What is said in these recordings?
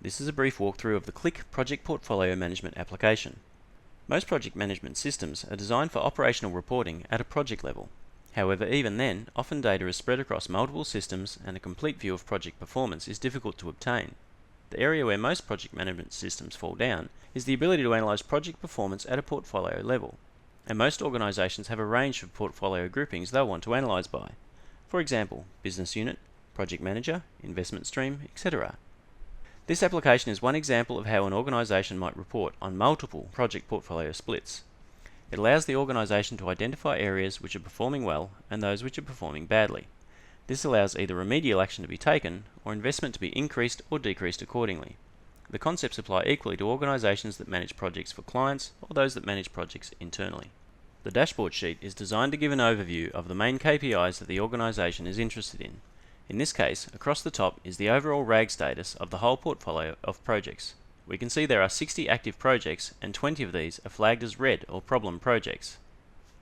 This is a brief walkthrough of the Qlik Project Portfolio Management application. Most project management systems are designed for operational reporting at a project level. However, even then, often data is spread across multiple systems and a complete view of project performance is difficult to obtain. The area where most project management systems fall down is the ability to analyse project performance at a portfolio level. And most organisations have a range of portfolio groupings they'll want to analyse by. For example, business unit, project manager, investment stream, etc. This application is one example of how an organisation might report on multiple project portfolio splits. It allows the organisation to identify areas which are performing well and those which are performing badly. This allows either remedial action to be taken or investment to be increased or decreased accordingly. The concepts apply equally to organisations that manage projects for clients or those that manage projects internally. The dashboard sheet is designed to give an overview of the main KPIs that the organisation is interested in. In this case, across the top is the overall RAG status of the whole portfolio of projects. We can see there are 60 active projects and 20 of these are flagged as red or problem projects.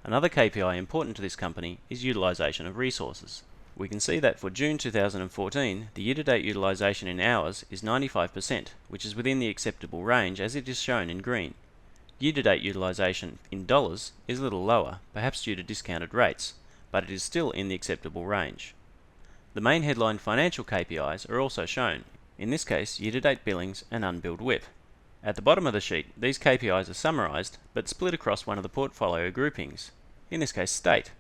Another KPI important to this company is Utilization of Resources. We can see that for June 2014, the year-to-date utilisation in hours is 95%, which is within the acceptable range as it is shown in green. Year-to-date utilisation in dollars is a little lower, perhaps due to discounted rates, but it is still in the acceptable range. The main headline financial KPIs are also shown, in this case year-to-date billings and unbilled WIP. At the bottom of the sheet, these KPIs are summarised but split across one of the portfolio groupings, in this case state.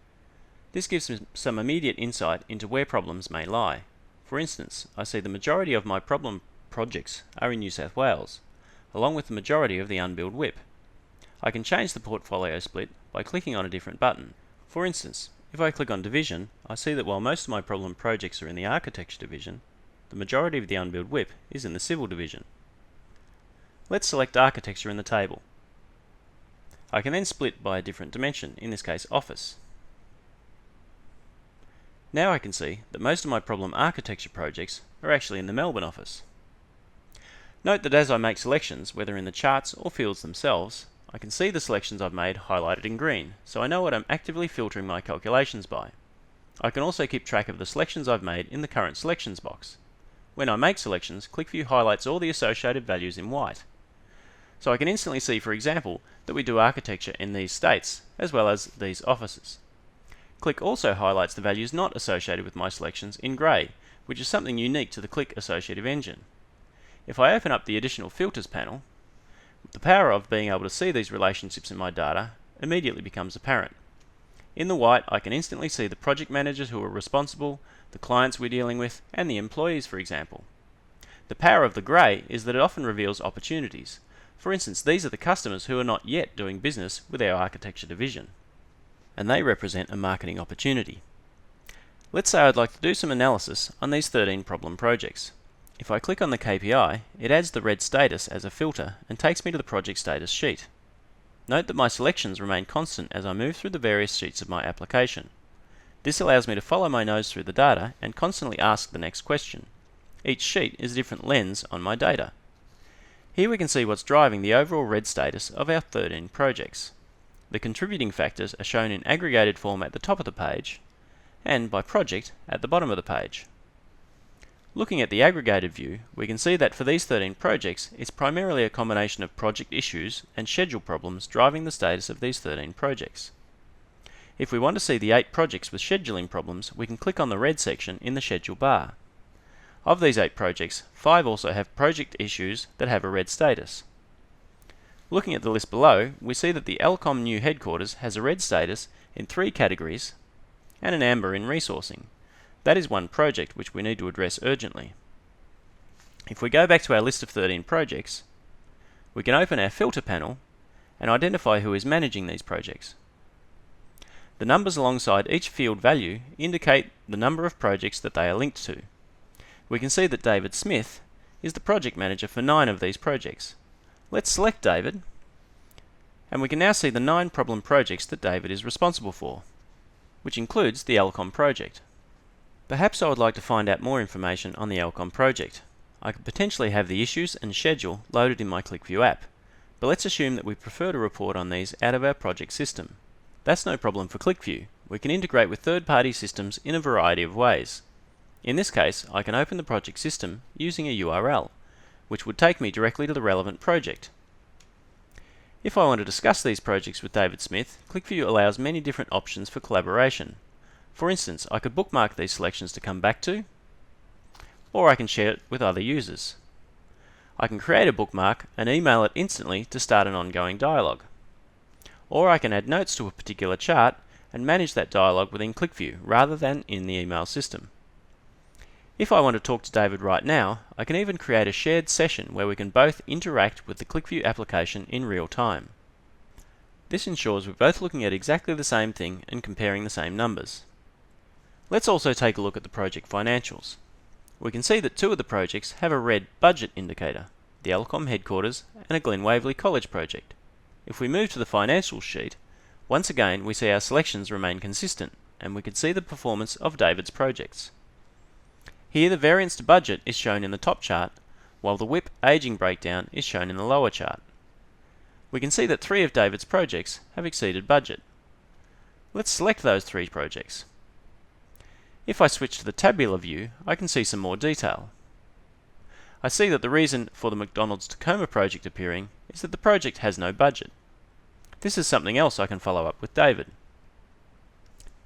This gives some immediate insight into where problems may lie. For instance, I see the majority of my problem projects are in New South Wales, along with the majority of the unbilled WIP. I can change the portfolio split by clicking on a different button. For instance, if I click on Division, I see that while most of my problem projects are in the Architecture division, the majority of the unbilled WIP is in the Civil division. Let's select Architecture in the table. I can then split by a different dimension, in this case Office. Now I can see that most of my problem Architecture projects are actually in the Melbourne office. Note that as I make selections, whether in the charts or fields themselves, I can see the selections I've made highlighted in green, so I know what I'm actively filtering my calculations by. I can also keep track of the selections I've made in the Current Selections box. When I make selections, QlikView highlights all the associated values in white. So I can instantly see, for example, that we do architecture in these states, as well as these offices. Qlik also highlights the values not associated with my selections in grey, which is something unique to the Qlik Associative Engine. If I open up the Additional Filters panel, the power of being able to see these relationships in my data immediately becomes apparent. In the white, I can instantly see the project managers who are responsible, the clients we're dealing with, and the employees, for example. The power of the grey is that it often reveals opportunities. For instance, these are the customers who are not yet doing business with our Architecture division, and they represent a marketing opportunity. Let's say I'd like to do some analysis on these 13 problem projects. If I click on the KPI, it adds the red status as a filter and takes me to the project status sheet. Note that my selections remain constant as I move through the various sheets of my application. This allows me to follow my nose through the data and constantly ask the next question. Each sheet is a different lens on my data. Here we can see what's driving the overall red status of our 13 projects. The contributing factors are shown in aggregated form at the top of the page and by project at the bottom of the page. Looking at the aggregated view, we can see that for these 13 projects, it's primarily a combination of project issues and schedule problems driving the status of these 13 projects. If we want to see the 8 projects with scheduling problems, we can click on the red section in the schedule bar. Of these 8 projects, 5 also have project issues that have a red status. Looking at the list below, we see that the Alcom New Headquarters has a red status in 3 categories and an amber in resourcing. That is one project which we need to address urgently. If we go back to our list of 13 projects, we can open our filter panel and identify who is managing these projects. The numbers alongside each field value indicate the number of projects that they are linked to. We can see that David Smith is the project manager for 9 of these projects. Let's select David, and we can now see the 9 problem projects that David is responsible for, which includes the Alcom project. Perhaps I would like to find out more information on the Alcom project. I could potentially have the issues and schedule loaded in my QlikView app, but let's assume that we prefer to report on these out of our project system. That's no problem for QlikView. We can integrate with third-party systems in a variety of ways. In this case, I can open the project system using a URL. which would take me directly to the relevant project. If I want to discuss these projects with David Smith, QlikView allows many different options for collaboration. For instance, I could bookmark these selections to come back to, or I can share it with other users. I can create a bookmark and email it instantly to start an ongoing dialogue. Or I can add notes to a particular chart and manage that dialogue within QlikView rather than in the email system. If I want to talk to David right now, I can even create a shared session where we can both interact with the QlikView application in real time. This ensures we're both looking at exactly the same thing and comparing the same numbers. Let's also take a look at the project financials. We can see that two of the projects have a red budget indicator, the Alcom headquarters and a Glen Waverley College project. If we move to the financials sheet, once again we see our selections remain consistent and we can see the performance of David's projects. Here the variance to budget is shown in the top chart, while the WIP aging breakdown is shown in the lower chart. We can see that 3 of David's projects have exceeded budget. Let's select those 3 projects. If I switch to the tabular view, I can see some more detail. I see that the reason for the McDonald's Tacoma project appearing is that the project has no budget. This is something else I can follow up with David.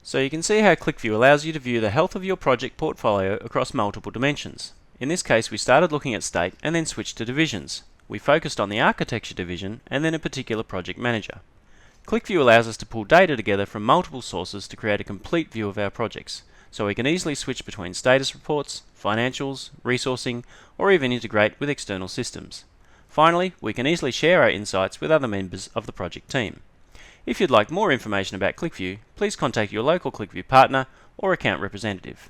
So you can see how QlikView allows you to view the health of your project portfolio across multiple dimensions. In this case, we started looking at state and then switched to divisions. We focused on the architecture division and then a particular project manager. QlikView allows us to pull data together from multiple sources to create a complete view of our projects, so we can easily switch between status reports, financials, resourcing, or even integrate with external systems. Finally, we can easily share our insights with other members of the project team. If you'd like more information about QlikView, please contact your local QlikView partner or account representative.